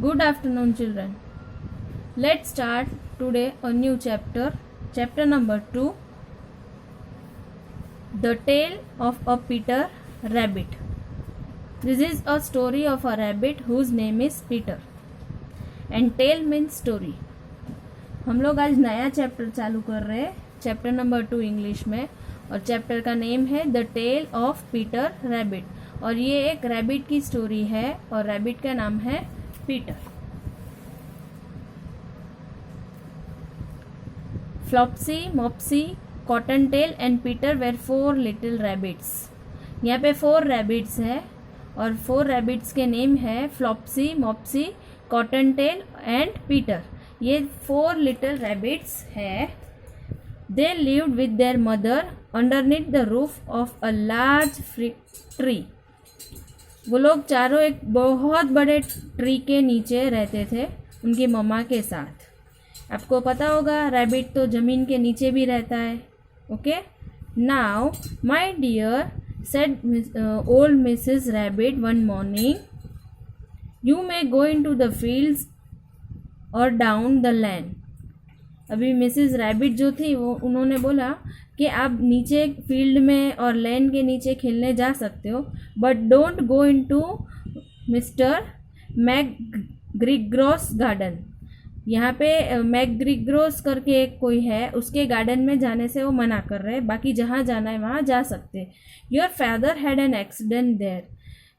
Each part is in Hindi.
Good afternoon, children. Let's start today a new chapter. Chapter number 2, The Tale of a Peter Rabbit. This is a story of a rabbit whose name is Peter. And tale means story. हम लोग आज नया चैप्टर चालू कर रहे हैं, चैप्टर नंबर 2 इंग्लिश में, और चैप्टर का नेम है the tale of Peter Rabbit. और ये एक रैबिट की स्टोरी है और रैबिट का नाम है Peter. Flopsy, Mopsy, Cottontail and Peter were 4 little rabbits. यहाँ पे 4 रैबिट्स है और 4 रैबिट्स के नेम है फ्लॉप्सी, मॉप्सी, कॉटनटेल एंड पीटर. ये 4 लिटिल रैबिट्स है. They lived with their mother underneath the roof of a large tree. वो लोग चारों एक बहुत बड़े ट्री के नीचे रहते थे उनकी मम्मा के साथ. आपको पता होगा रैबिट तो ज़मीन के नीचे भी रहता है. Okay, now my dear said old Mrs Rabbit one morning, you may go into the fields और डाउन द लैन. अभी मिसेस रैबिट जो थी वो उन्होंने बोला कि आप नीचे फील्ड में और लैन के नीचे खेलने जा सकते हो, but don't go into mister McGregor's garden. यहाँ पे मैकग्रिग्रोस करके एक कोई है, उसके गार्डन में जाने से वो मना कर रहे हैं. बाकी जहाँ जाना है वहाँ जा सकते. Your father had an accident there.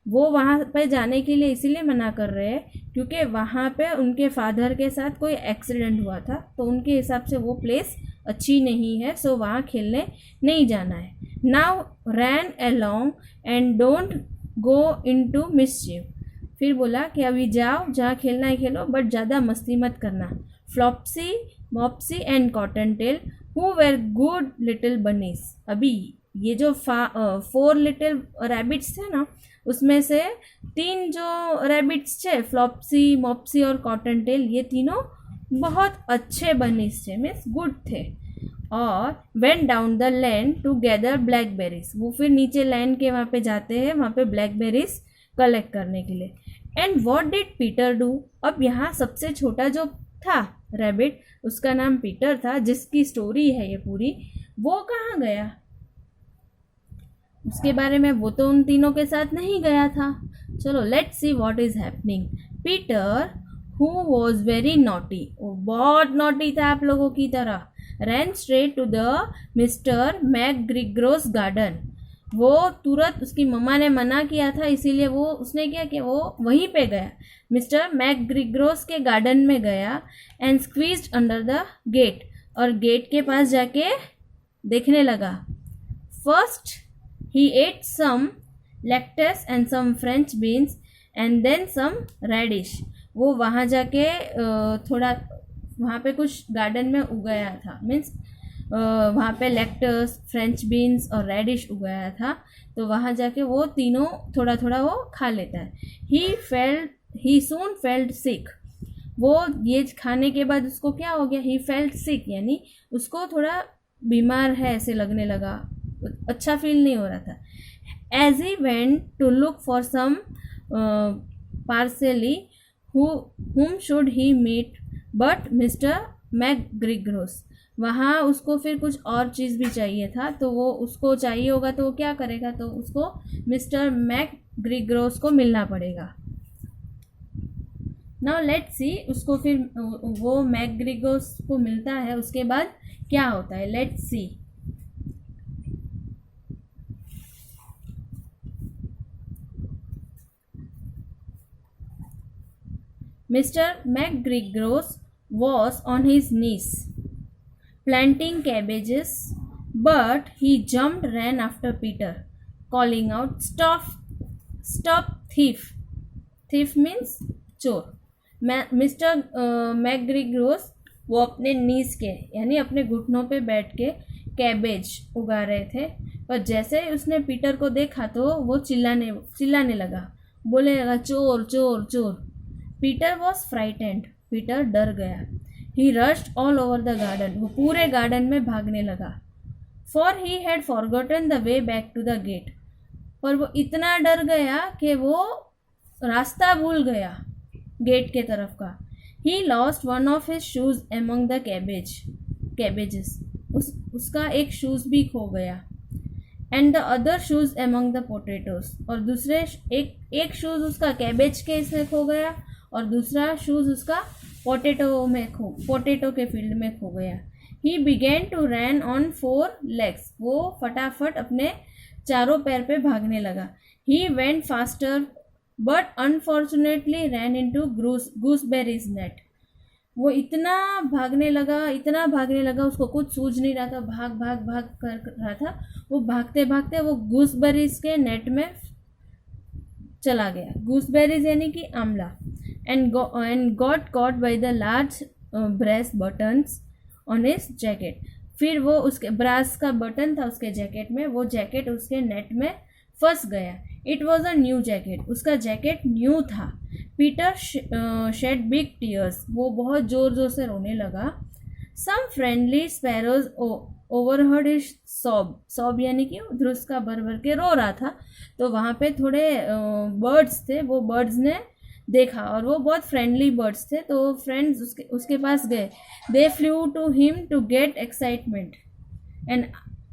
वो वहाँ पे जाने के लिए इसीलिए मना कर रहे हैं क्योंकि वहाँ पे उनके फादर के साथ कोई एक्सीडेंट हुआ था, तो उनके हिसाब से वो प्लेस अच्छी नहीं है, सो वहाँ खेलने नहीं जाना है. Now ran along and don't go into mischief. फिर बोला कि अभी जाओ, जहाँ खेलना है खेलो, बट ज़्यादा मस्ती मत करना. Flopsy, Mopsy and Cottontail who were good little bunnies. अभी ये जो 4 लिटिल रैबिट्स थे ना, उसमें से 3 जो रैबिट्स थे, फ्लॉप्सी, मॉप्सी और कॉटनटेल, ये तीनों बहुत अच्छे बनीज थे, मीन्स गुड थे. और went down the lane to gather blackberries. वो फिर नीचे लैन के वहाँ पे जाते हैं, वहाँ पे ब्लैकबेरीज कलेक्ट करने के लिए. And what did Peter do. अब यहाँ सबसे छोटा जो था रैबिट, उसका नाम पीटर था, जिसकी स्टोरी है ये पूरी, वो कहाँ गया उसके बारे में वो तो उन तीनों के साथ नहीं गया था. चलो let's see what is happening. Peter who was very naughty, वो बहुत नॉटी था आप लोगों की तरह, ran straight to the mister McGregor's garden. वो तुरंत, उसकी मम्मा ने मना किया था इसीलिए वो उसने क्या कि वो वहीं पे गया, मिस्टर मैकग्रिग्रोस के गार्डन में गया. And squeezed under the gate. और गेट के पास जाके देखने लगा. First he ate some lettuce and some French beans and then some radish. वो वहाँ जाके थोड़ा वहाँ पे कुछ गार्डन में उगाया था, मीन्स वहाँ पे लेक्टस, फ्रेंच बीन्स और रेडिश उगाया था, तो वहाँ जाके वो तीनों थोड़ा थोड़ा वो खा लेता है. he soon felt sick. वो ये खाने के बाद उसको क्या हो गया, he felt sick, यानी उसको थोड़ा बीमार है ऐसे लगने लगा, अच्छा फील नहीं हो रहा था. As he went to look for some parsley whom should he meet but mister McGregor's. वहाँ उसको फिर कुछ और चीज़ भी चाहिए था, तो वो उसको चाहिए होगा तो वो क्या करेगा, तो उसको मिस्टर मैकग्रिग्रोस को मिलना पड़ेगा. नाउ लेट्स सी उसको फिर वो मैकग्रिग्रोस को मिलता है, उसके बाद क्या होता है, let's see. Mr. McGregor was on his knees, planting cabbages, but he jumped, ran after Peter, calling out, "Stop! Stop, thief!" Thief means चोर. मिस्टर मैकग्रिग्रोस वो अपने नीज के यानी अपने घुटनों पे बैठ के कैबेज उगा रहे थे, पर जैसे उसने पीटर को देखा तो वो चिल्लाने लगा, बोले लगा, चोर चोर चोर. Peter was frightened. पीटर डर गया. He rushed all over the garden. वो पूरे गार्डन में भागने लगा. For he had forgotten the way back to the gate. पर वो इतना डर गया कि वो रास्ता भूल गया. गेट के तरफ का। He lost one of his shoes among the cabbages, उसका एक शूज भी खो गया। And the other shoes among the potatoes, और दूसरे एक शूज उसका कैबेज के इसमें खो गया और दूसरा शूज उसका पोटैटो के फील्ड में खो गया। He began to run on 4 legs, वो फटाफट अपने चारों पैर पे भागने लगा। He went faster but unfortunately ran into गूसबेरीज net, वो इतना भागने लगा उसको कुछ सूझ नहीं रहा था, भाग भाग भाग कर रहा था। वो भागते भागते वो गूसबेरीज के नेट में चला गया। गूसबेरीज यानी कि आंवला। And got caught by the large brace buttons on his jacket, फिर वो उसके ब्रास का बटन था उसके जैकेट में, वो जैकेट उसके नेट में फंस गया। It was a new jacket, उसका जैकेट न्यू था। पीटर शेड बिग टीयर्स, वो बहुत जोर जोर से रोने लगा। Some friendly sparrows overheard his sob यानी कि उधर उसका भर भर के रो रहा था, तो वहाँ पे थोड़े बर्ड्स थे, वो बर्ड्स ने देखा और वो बहुत फ्रेंडली बर्ड्स थे, तो फ्रेंड्स उसके पास गए। They flew to him to get excitement and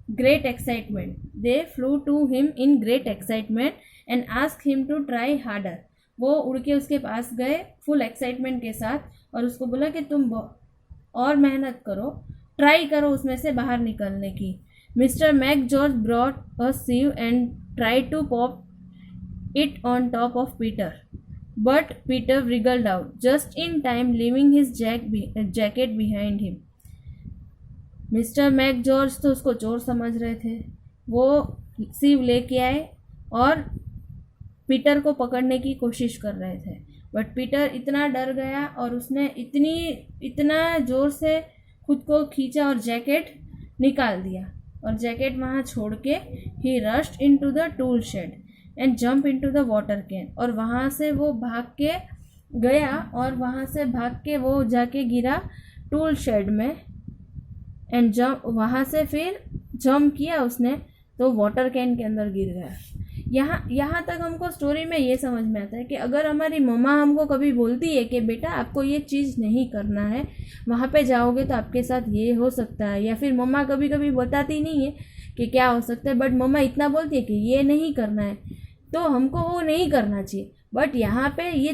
great excitement. They flew to him in great excitement and asked him to try harder. वो उड़ के उसके पास गए फुल एक्साइटमेंट के साथ और उसको बोला कि तुम और मेहनत करो, ट्राई करो उसमें से बाहर निकलने की। Mr Mac George brought a sieve and tried to pop it on top of Peter, but Peter wriggled out just in time, leaving his jacket behind him. Mr Mac George तो उसको चोर समझ रहे थे, वो सीव लेके आए और पीटर को पकड़ने की कोशिश कर रहे थे, बट पीटर इतना डर गया और उसने इतना ज़ोर से खुद को खींचा और जैकेट निकाल दिया और जैकेट वहाँ छोड़ के ही rushed into the tool shed and jump into the water can, और वहाँ से वो भाग के गया और वहाँ से भाग के वो जाके गिरा टूल शेड में एंड जंप, वहाँ से फिर जंप किया उसने तो वाटर कैन के अंदर गिर गया। यहाँ तक हमको स्टोरी में ये समझ में आता है कि अगर हमारी मम्मा हमको कभी बोलती है कि बेटा आपको ये चीज़ नहीं करना है, वहाँ पे जाओगे तो आपके साथ ये हो सकता है, या फिर मम्मा कभी कभी बताती नहीं है कि क्या हो सकता है, बट मम्मा इतना बोलती है कि ये नहीं करना है, तो हमको वो नहीं करना चाहिए। बट यहाँ पे ये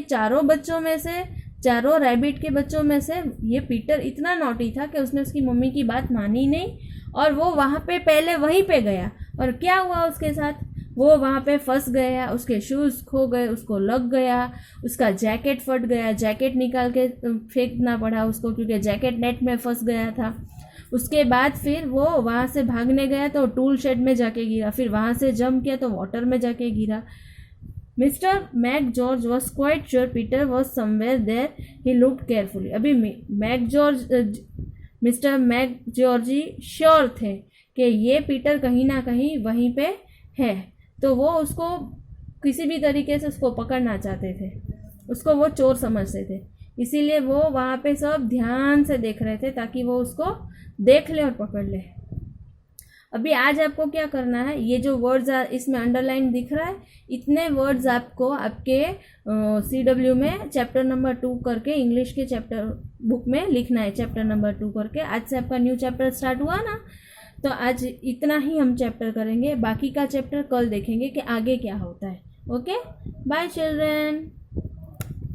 चारों रैबिट के बच्चों में से ये पीटर इतना नॉटी था कि उसने उसकी मम्मी की बात मानी नहीं और वो वहाँ पे पहले वहीं पे गया, और क्या हुआ उसके साथ, वो वहाँ पे फंस गया, उसके शूज़ खो गए, उसको लग गया, उसका जैकेट फट गया, जैकेट निकाल के फेंकना पड़ा उसको क्योंकि जैकेट नेट में फंस गया था। उसके बाद फिर वो वहाँ से भागने गया तो टूल शेड में जाके गिरा, फिर वहाँ से जंप किया तो वाटर में जाके गिरा। Mr Mac George was quite sure Peter was somewhere there, he looked carefully. अभी मिस्टर मैक जॉर्जी श्योर थे कि ये पीटर कहीं ना कहीं वहीं पे है, तो वो उसको किसी भी तरीके से उसको पकड़ना चाहते थे, उसको वो चोर समझते थे, इसीलिए वो वहाँ पे सब ध्यान से देख रहे थे ताकि वो उसको देख ले और पकड़ ले। अभी आज आपको क्या करना है, ये जो वर्ड्स इसमें अंडरलाइन दिख रहा है, इतने वर्ड्स आपको आपके CW में चैप्टर नंबर 2 करके इंग्लिश के चैप्टर बुक में लिखना है, चैप्टर नंबर 2 करके। आज से आपका न्यू चैप्टर स्टार्ट हुआ ना, तो आज इतना ही हम चैप्टर करेंगे, बाकी का चैप्टर कल देखेंगे कि आगे क्या होता है। Okay, bye children.